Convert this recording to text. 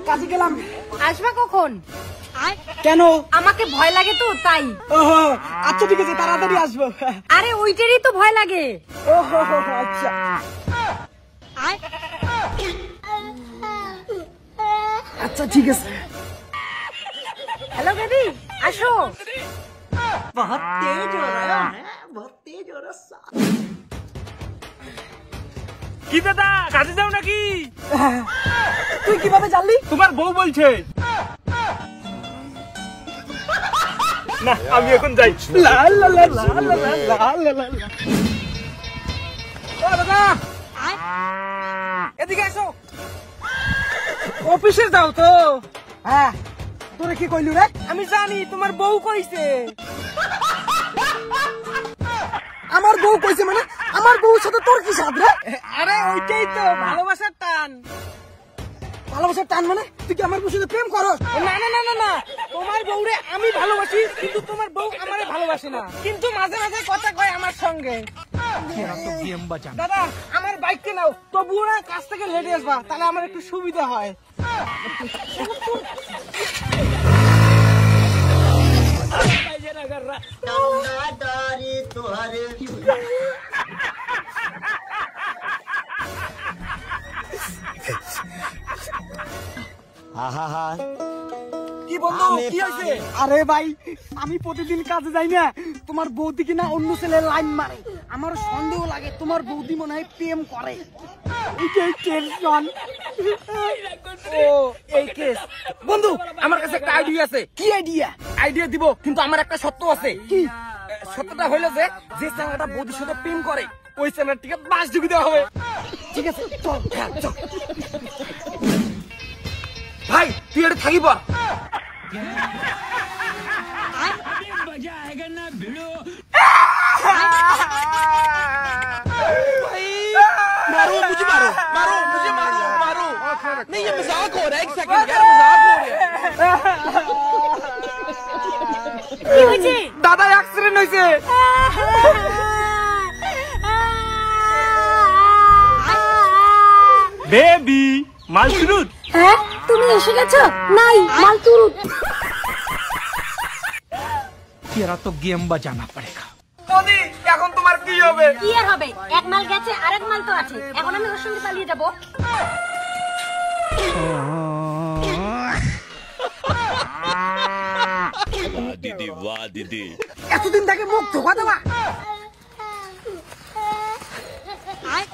কাজে গেলাম। আসবা কখন? কেন? আমাকে ভয় লাগে তো তাই। ওহো, আচ্ছা ঠিক আছে, তাড়াতাড়ি আসবো। আরে ওইটারই তো ভয় লাগে। ওহো, আচ্ছা। আচ্ছা ঠিক আছে। হ্যালো বেবি, আসো। बहुत तेज हो रहा है, बहुत तेज हो रहा है। কি দাদা, কাজে যাও নাকি? তুই কিভাবে জানলি? তোমার বউ বলছে। না, আমি এখন যাই। লা লা লা লা লা লা লা লা লা। ও দাদা, এদিকে এসো। অফিসে যাও তো? হ্যাঁ। তোরে কি কইলু রে? আমি জানি তোমার বউ কইছে। আমার বউ কইছে মানে? আমার বউর সাথে তোর কি সাথ রে? আরে ওইটাই তো ভালোবাসার টান। ভালোবাসার টান মানে তুই কি আমার বউর সাথে প্রেম করস? না না না না না, তোমার বউরে আমি ভালোবাসি, কিন্তু তোমার বউ আমারে ভালোবাসে না। কিন্তু মাঝে মাঝে কথা কয় আমার সঙ্গে। দাদা, আমার বাইককে নাও, তবুও না কাজ থেকে লেটে আসবা, তাহলে আমার একটু সুবিধা হয়। কি বন্ধু, কি হয়েছে? আরে ভাই, আমি প্রতিদিন কাজে যাই না, তোমার বৌদি কিনা অন্য ছেলে লাইন মারে। আমার সন্দেহ লাগে তোমার বৌদি মনে হয় প্রেম করে। বন্ধু, আমার কাছে একটা আইডিয়া আছে। কি আইডিয়া? আইডিয়া দিব, কিন্তু আমার একটা সত্য আছে। কি সত্যটা হইলো যে চ্যাংড়াটা বৌদির সাথে প্রেম করে, ওই চ্যাংড়াটিকে বাস ঢুকে দেওয়া হবে। ঠিক আছে, চল চল। ভাই তুই এটা থাকি পর। मारो मुझे, मारो मारो मुझे, मारो मारो। नहीं ये मजाक हो रहा है, एक सेकंड यार, मजाक हो रहा है। কি হয়েছে? দাদা অ্যাক্সিডেন্ট হয়েছে। বেবি, মাল শুরু। হ্যাঁ, তুমি এসে গেছো? নাই, মাল তুরুত। तेरा तो गेम बजाना पड़ेगा। বৌদি, এখন তোমার কি হবে? কি আর হবে, এক মাল গেছে, আরেক মাল তো আছে। এখন আমি ওর সঙ্গে পালিয়ে যাবো। दीदी वाह दीदी। এতদিন থেকে মুখ ধোকা দেওয়া। আয়